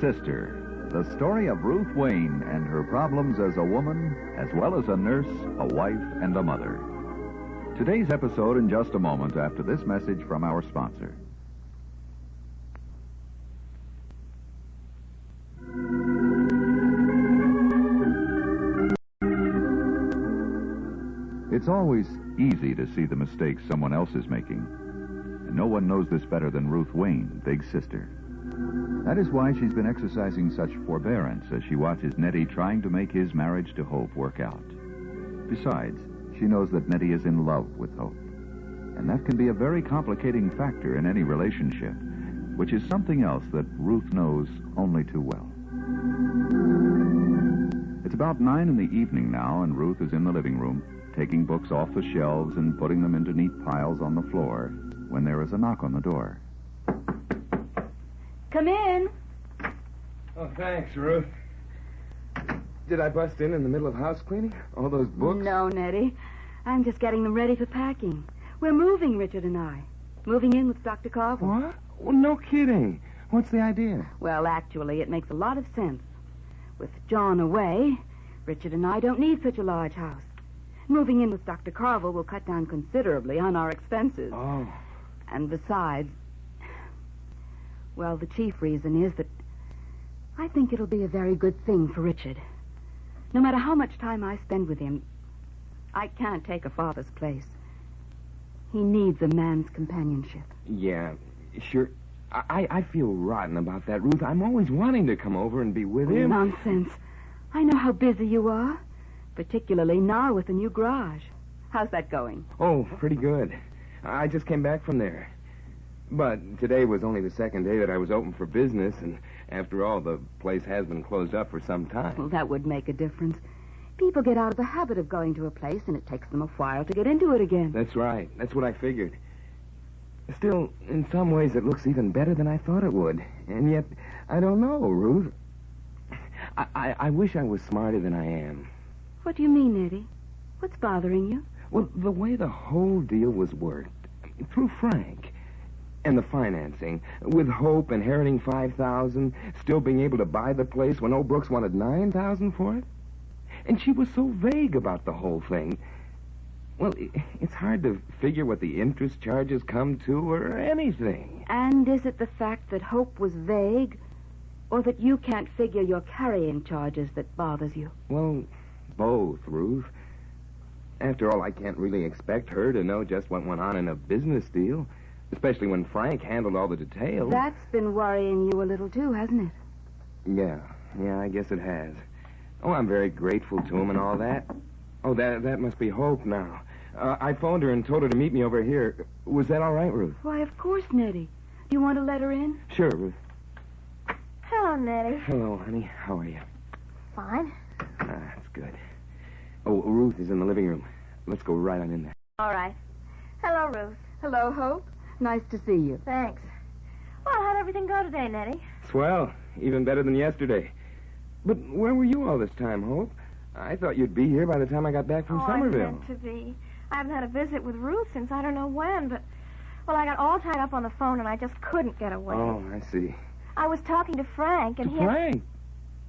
Sister, the story of Ruth Wayne and her problems as a woman, as well as a nurse, a wife, and a mother. Today's episode in just a moment after this message from our sponsor. It's always easy to see the mistakes someone else is making. And no one knows this better than Ruth Wayne, Big Sister. That is why she's been exercising such forbearance as she watches Nettie trying to make his marriage to Hope work out. Besides, she knows that Nettie is in love with Hope. And that can be a very complicating factor in any relationship, which is something else that Ruth knows only too well. It's about 9 in the evening now, and Ruth is in the living room, taking books off the shelves and putting them into neat piles on the floor, when there is a knock on the door. Come in. Oh, thanks, Ruth. Did I bust in the middle of house cleaning? All those books? No, Nettie. I'm just getting them ready for packing. We're moving, Richard and I. Moving in with Dr. Carver. What? Well, no kidding. What's the idea? Well, actually, it makes a lot of sense. With John away, Richard and I don't need such a large house. Moving in with Dr. Carver will cut down considerably on our expenses. Oh. And besides, well, the chief reason is that I think it'll be a very good thing for Richard. No matter how much time I spend with him, I can't take a father's place. He needs a man's companionship. Yeah, sure. I feel rotten about that, Ruth. I'm always wanting to come over and be with him. Nonsense. I know how busy you are, particularly now with the new garage. How's that going? Oh, pretty good. I just came back from there. But today was only the second day that I was open for business, and after all, the place has been closed up for some time. Well, that would make a difference. People get out of the habit of going to a place, and it takes them a while to get into it again. That's right. That's what I figured. Still, in some ways, it looks even better than I thought it would. And yet, I don't know, Ruth. I wish I was smarter than I am. What do you mean, Eddie? What's bothering you? Well, the way the whole deal was worked, through Frank, and the financing, with Hope inheriting $5,000, still being able to buy the place when old Brooks wanted $9,000 for it. And she was so vague about the whole thing. Well, it's hard to figure what the interest charges come to or anything. And is it the fact that Hope was vague, or that you can't figure your carrying charges that bothers you? Well, both, Ruth. After all, I can't really expect her to know just what went on in a business deal, especially when Frank handled all the details. That's been worrying you a little, too, hasn't it? Yeah, I guess it has. Oh, I'm very grateful to him and all that. Oh, that must be Hope now. I phoned her and told her to meet me over here. Was that all right, Ruth? Why, of course, Nettie. Do you want to let her in? Sure, Ruth. Hello, Nettie. Hello, honey. How are you? Fine. That's good. Oh, Ruth is in the living room. Let's go right on in there. All right. Hello, Ruth. Hello, Hope. Nice to see you. Thanks. Well, how'd everything go today, Nettie? Swell. Even better than yesterday. But where were you all this time, Hope? I thought you'd be here by the time I got back from Somerville. I meant to be. I haven't had a visit with Ruth since I don't know when, but... Well, I got all tied up on the phone, and I just couldn't get away. Oh, I see. I was talking to Frank, and Frank?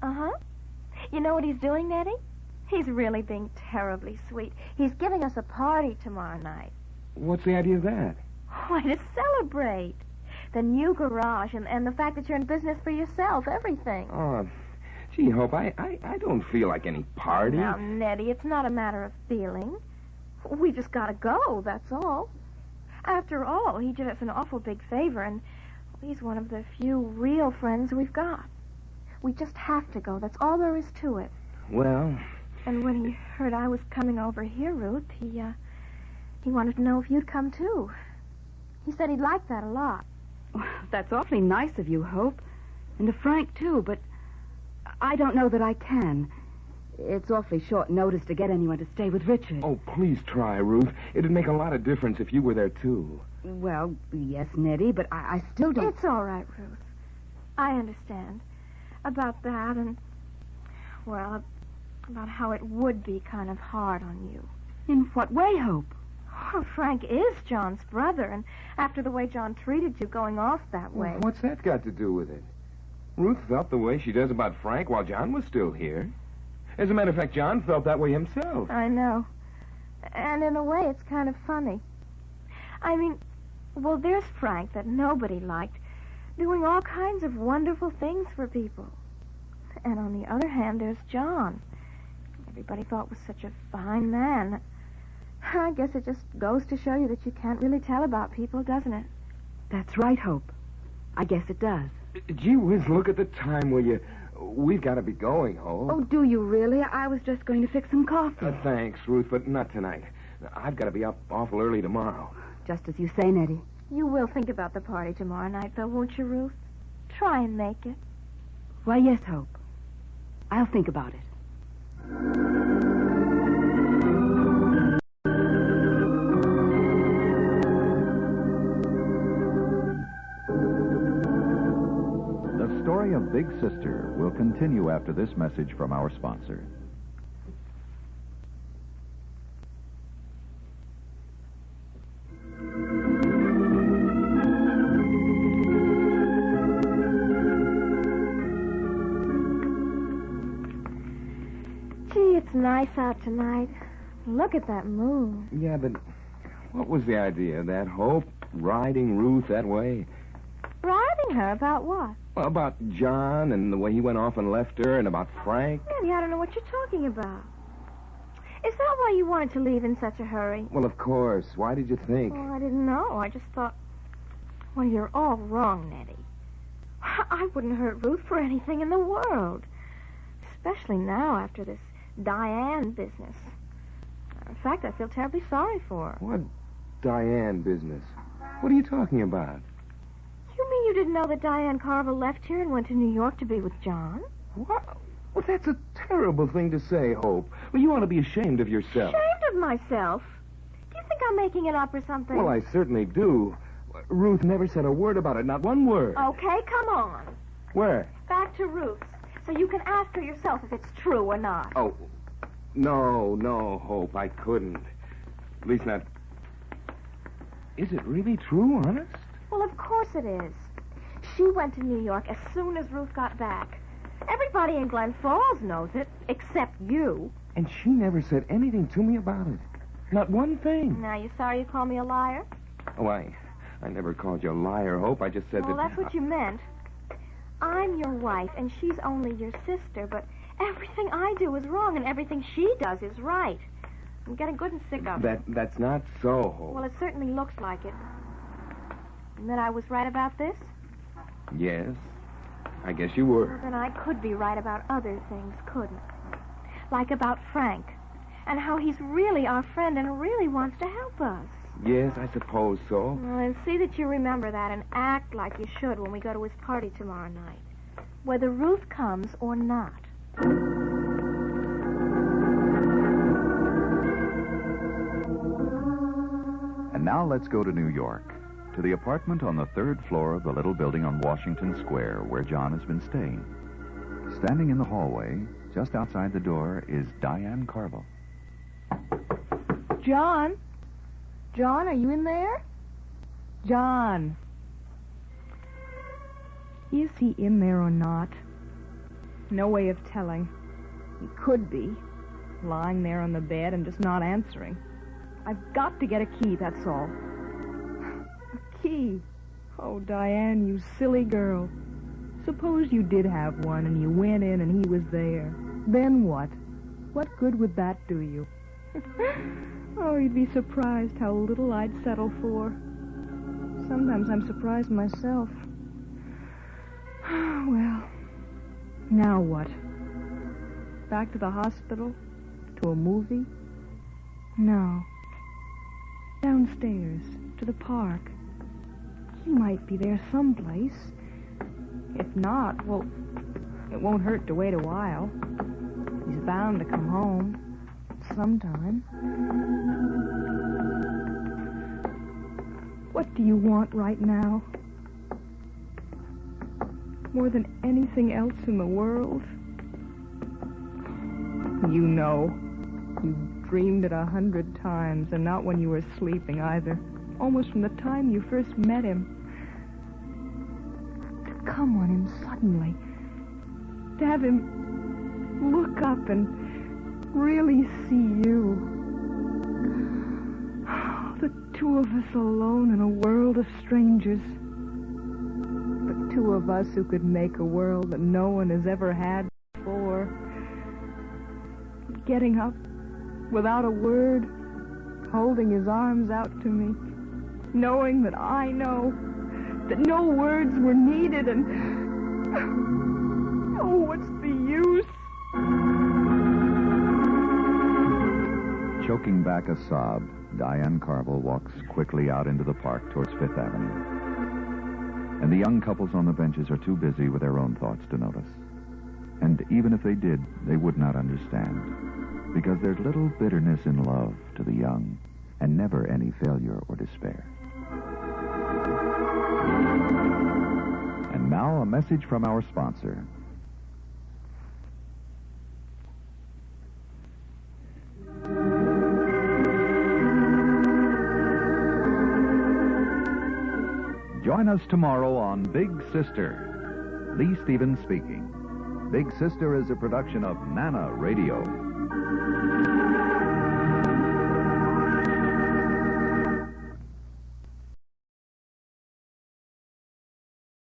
Uh-huh. You know what he's doing, Nettie? He's really being terribly sweet. He's giving us a party tomorrow night. What's the idea of that? Why, to celebrate. The new garage and the fact that you're in business for yourself, everything. Oh, gee, Hope, I don't feel like any party. Now, Nettie, it's not a matter of feeling. We just gotta go, that's all. After all, he did us an awful big favor, and he's one of the few real friends we've got. We just have to go. That's all there is to it. Well... And when he heard I was coming over here, Ruth, he wanted to know if you'd come, too. He said he'd like that a lot. Well, that's awfully nice of you, Hope. And to Frank, too, but I don't know that I can. It's awfully short notice to get anyone to stay with Richard. Oh, please try, Ruth. It'd make a lot of difference if you were there, too. Well, yes, Nettie, but I still don't... It's all right, Ruth. I understand. About that and, well, about how it would be kind of hard on you. In what way, Hope? Oh, Frank is John's brother, and after the way John treated you going off that way... Well, what's that got to do with it? Ruth felt the way she does about Frank while John was still here. As a matter of fact, John felt that way himself. I know. And in a way, it's kind of funny. I mean, well, there's Frank that nobody liked, doing all kinds of wonderful things for people. And on the other hand, there's John. Everybody thought was such a fine man. I guess it just goes to show you that you can't really tell about people, doesn't it? That's right, Hope. I guess it does. Gee whiz, look at the time, will you? We've got to be going, Hope. Oh, do you really? I was just going to fix some coffee. Thanks, Ruth, but not tonight. I've got to be up awful early tomorrow. Just as you say, Nettie. You will think about the party tomorrow night, though, won't you, Ruth? Try and make it. Why, yes, Hope. I'll think about it. The story of Big Sister will continue after this message from our sponsor. Gee, it's nice out tonight. Look at that moon. Yeah, but what was the idea of that, Hope? Riding Ruth that way? Riding her about what? Well, about John and the way he went off and left her, and about Frank. Daddy, I don't know what you're talking about. Is that why you wanted to leave in such a hurry? Well, of course. Why did you think? Oh, I didn't know. I just thought... Well, you're all wrong, Nettie. I wouldn't hurt Ruth for anything in the world. Especially now after this Diane business. In fact, I feel terribly sorry for her. What Diane business? What are you talking about? You mean you didn't know that Diane Carville left here and went to New York to be with John? What? Well, that's a terrible thing to say, Hope. Well, you ought to be ashamed of yourself. Ashamed of myself? Do you think I'm making it up or something? Well, I certainly do. Ruth never said a word about it, not one word. Okay, come on. Where? Back to Ruth's, so you can ask her yourself if it's true or not. Oh, no, Hope, I couldn't. At least not... Is it really true, honest? Well, of course it is. She went to New York as soon as Ruth got back. Everybody in Glen Falls knows it, except you. And she never said anything to me about it. Not one thing. Now, you sorry you called me a liar? Oh, I never called you a liar, Hope. I just said Well, that... that's what you meant. I'm your wife, and she's only your sister, but everything I do is wrong, and everything she does is right. I'm getting good and sick of it. That's not so, Hope. Well, it certainly looks like it. And that I was right about this? Yes, I guess you were. Well, then I could be right about other things, couldn't I? Like about Frank, and how he's really our friend and really wants to help us. Yes, I suppose so. Well, and see that you remember that and act like you should when we go to his party tomorrow night. Whether Ruth comes or not. And now let's go to New York, to the apartment on the third floor of the little building on Washington Square where John has been staying. Standing in the hallway, just outside the door, is Diane Carville. John? John, are you in there? John. Is he in there or not? No way of telling. He could be, lying there on the bed and just not answering. I've got to get a key, that's all. A key? Oh, Diane, you silly girl. Suppose you did have one and you went in and he was there. Then what? What good would that do you? Oh, you'd be surprised how little I'd settle for. Sometimes I'm surprised myself. Well, now what? Back to the hospital? To a movie? No. Downstairs, to the park. He might be there someplace. If not, well, it won't hurt to wait a while. He's bound to come home. Sometime. What do you want right now? More than anything else in the world? You know. You dreamed it 100 times, and not when you were sleeping either. Almost from the time you first met him. To come on him suddenly, to have him look up and really see you. The two of us alone in a world of strangers. The two of us who could make a world that no one has ever had before. Getting up without a word, holding his arms out to me, knowing that I know that no words were needed, and oh, what's the use? Choking back a sob, Diane Carville walks quickly out into the park towards Fifth Avenue. And the young couples on the benches are too busy with their own thoughts to notice. And even if they did, they would not understand. Because there's little bitterness in love to the young, and never any failure or despair. And now a message from our sponsor. Join us tomorrow on Big Sister. Lee Stevens speaking. Big Sister is a production of Nana Radio.